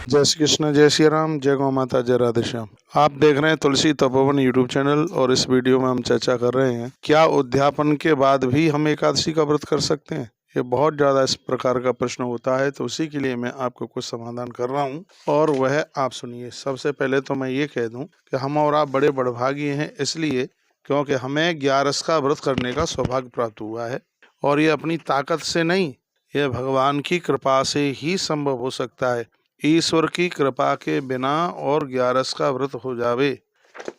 जय श्री कृष्ण, जय श्री राम, जय गौ माता, जय राधे श्याम। आप देख रहे हैं तुलसी तपोवन यूट्यूब चैनल और इस वीडियो में हम चर्चा कर रहे हैं क्या उद्यापन के बाद भी हम एकादशी का व्रत कर सकते हैं। ये बहुत ज़्यादा इस प्रकार का प्रश्न होता है, तो उसी के लिए मैं आपको कुछ समाधान कर रहा हूँ और वह आप सुनिए। सबसे पहले तो मैं ये कह दूँ कि हम और आप बड़े बड़भागी हैं, इसलिए क्योंकि हमें 11 का व्रत करने का सौभाग्य प्राप्त हुआ है और ये अपनी ताकत से नहीं, यह भगवान की कृपा से ही संभव हो सकता है। ईश्वर की कृपा के बिना और 11 का व्रत हो जावे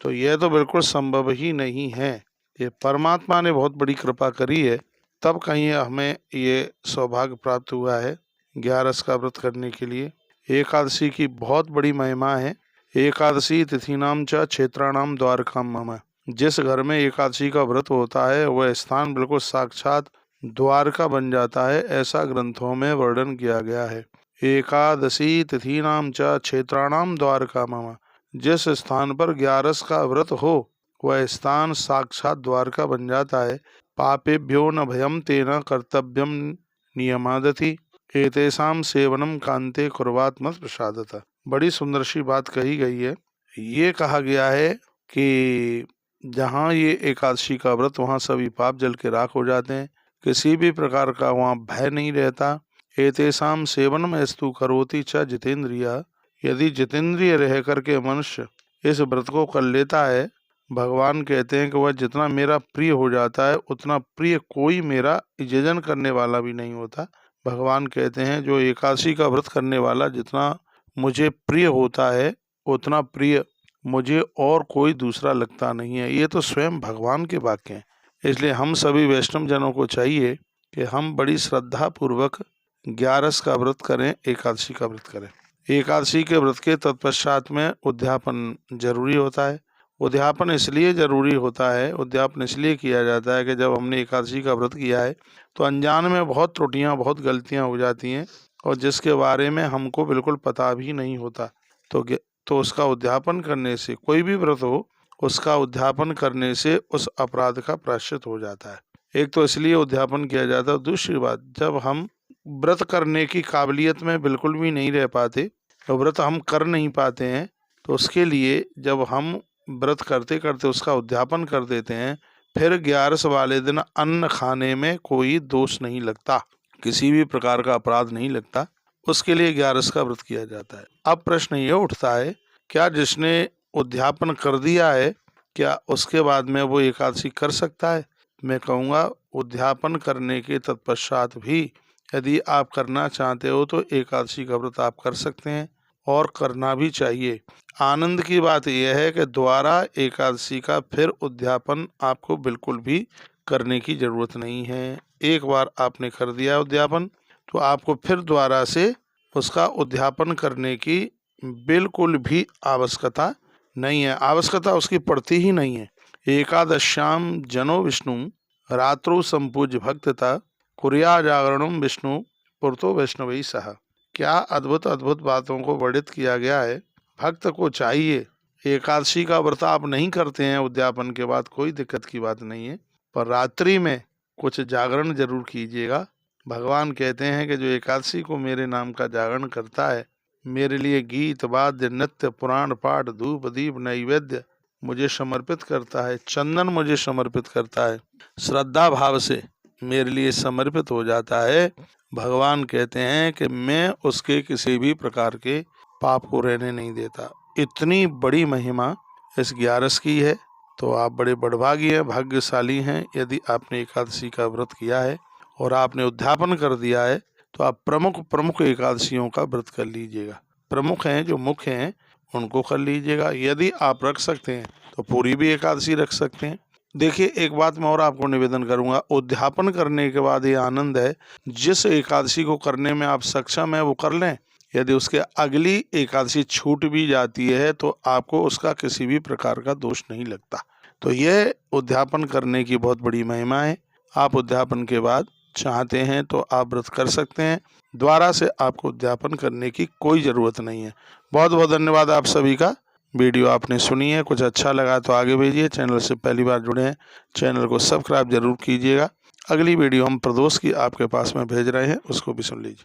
तो यह तो बिल्कुल संभव ही नहीं है। ये परमात्मा ने बहुत बड़ी कृपा करी है, तब कहीं हमें ये सौभाग्य प्राप्त हुआ है 11 का व्रत करने के लिए। एकादशी की बहुत बड़ी महिमा है। एकादशी तिथिनाम च क्षेत्राणाम द्वारकाम मम। जिस घर में एकादशी का व्रत होता है वह स्थान बिल्कुल साक्षात द्वारका बन जाता है, ऐसा ग्रंथों में वर्णन किया गया है। एकादशी तिथिनाम च क्षेत्राणाम द्वारका मम। जिस स्थान पर 11 का व्रत हो वह स्थान साक्षात द्वारका बन जाता है। पापेभ्यो न भयम तेन कर्तव्यम नियमादति एतेषाम सेवनम कांते कुर्वात मत प्रसादतः। बड़ी सुंदर सी बात कही गई है। ये कहा गया है कि जहाँ ये एकादशी का व्रत वहाँ सभी पाप जल के राख हो जाते हैं, किसी भी प्रकार का वहाँ भय नहीं रहता। एतेषाम सेवनम अस्तु करोति च जितेंद्रिय। यदि जितेंद्रिय रह करके मनुष्य इस व्रत को कर लेता है, भगवान कहते हैं कि वह जितना मेरा प्रिय हो जाता है उतना प्रिय कोई मेरा यजन करने वाला भी नहीं होता। भगवान कहते हैं जो एकादशी का व्रत करने वाला जितना मुझे प्रिय होता है उतना प्रिय मुझे और कोई दूसरा लगता नहीं है। ये तो स्वयं भगवान के वाक्य हैं। इसलिए हम सभी वैष्णव जनों को चाहिए कि हम बड़ी श्रद्धा पूर्वक 11 का व्रत करें, एकादशी का व्रत करें। एकादशी के व्रत के तत्पश्चात में उद्यापन जरूरी होता है। उद्यापन इसलिए जरूरी होता है, उद्यापन इसलिए किया जाता है कि जब हमने एकादशी का व्रत किया है तो अनजान में बहुत त्रुटियां, बहुत गलतियां हो जाती हैं और जिसके बारे में हमको बिल्कुल पता भी नहीं होता। तो उसका उद्यापन करने से, कोई भी व्रत हो उसका उद्यापन करने से उस अपराध का प्रायश्चित हो जाता है। एक तो इसलिए उद्यापन किया जाता है। दूसरी बात, जब हम व्रत करने की काबिलियत में बिल्कुल भी नहीं रह पाते, तो व्रत हम कर नहीं पाते हैं, तो उसके लिए जब हम व्रत करते करते उसका उद्यापन कर देते हैं, फिर 11 वाले दिन अन्न खाने में कोई दोष नहीं लगता, किसी भी प्रकार का अपराध नहीं लगता। उसके लिए 11 का व्रत किया जाता है। अब प्रश्न ये उठता है, क्या जिसने उद्यापन कर दिया है क्या उसके बाद में वो एकादशी कर सकता है? मैं कहूँगा उद्यापन करने के तत्पश्चात भी यदि आप करना चाहते हो तो एकादशी का व्रत आप कर सकते हैं और करना भी चाहिए। आनंद की बात यह है कि दोबारा एकादशी का फिर उद्यापन आपको बिल्कुल भी करने की जरूरत नहीं है। एक बार आपने कर दिया उद्यापन तो आपको फिर दोबारा से उसका उद्यापन करने की बिल्कुल भी आवश्यकता नहीं है। आवश्यकता उसकी पड़ती ही नहीं है। एकादश्याम जनो विष्णु रात्रौ संपूज्य भक्तता कुर्या जागरणम विष्णु पुरतो वैष्णवी सह। क्या अद्भुत अद्भुत बातों को वर्णित किया गया है। भक्त को चाहिए, एकादशी का व्रत आप नहीं करते हैं उद्यापन के बाद, कोई दिक्कत की बात नहीं है, पर रात्रि में कुछ जागरण जरूर कीजिएगा। भगवान कहते हैं कि जो एकादशी को मेरे नाम का जागरण करता है, मेरे लिए गीत वाद्य नृत्य पुराण पाठ धूप दीप नैवेद्य मुझे समर्पित करता है, चंदन मुझे समर्पित करता है, श्रद्धा भाव से मेरे लिए समर्पित हो जाता है, भगवान कहते हैं कि मैं उसके किसी भी प्रकार के पाप को रहने नहीं देता। इतनी बड़ी महिमा इस 11 की है। तो आप बड़े बड़भागी हैं, भाग्यशाली हैं यदि आपने एकादशी का व्रत किया है और आपने उद्यापन कर दिया है तो आप प्रमुख एकादशियों का व्रत कर लीजिएगा। प्रमुख हैं, जो मुख्य हैं, उनको कर लीजिएगा। यदि आप रख सकते हैं तो पूरी भी एकादशी रख सकते हैं। देखिए, एक बात मैं और आपको निवेदन करूंगा, उद्यापन करने के बाद ये आनंद है, जिस एकादशी को करने में आप सक्षम है वो कर लें। यदि उसके अगली एकादशी छूट भी जाती है तो आपको उसका किसी भी प्रकार का दोष नहीं लगता। तो यह उद्यापन करने की बहुत बड़ी महिमा है। आप उद्यापन के बाद चाहते हैं तो आप व्रत कर सकते हैं, दोबारा से आपको उद्यापन करने की कोई ज़रूरत नहीं है। बहुत बहुत धन्यवाद आप सभी का। वीडियो आपने सुनी है, कुछ अच्छा लगा तो आगे भेजिए। चैनल से पहली बार जुड़े हैं, चैनल को सब्सक्राइब जरूर कीजिएगा। अगली वीडियो हम प्रदोष की आपके पास में भेज रहे हैं, उसको भी सुन लीजिए।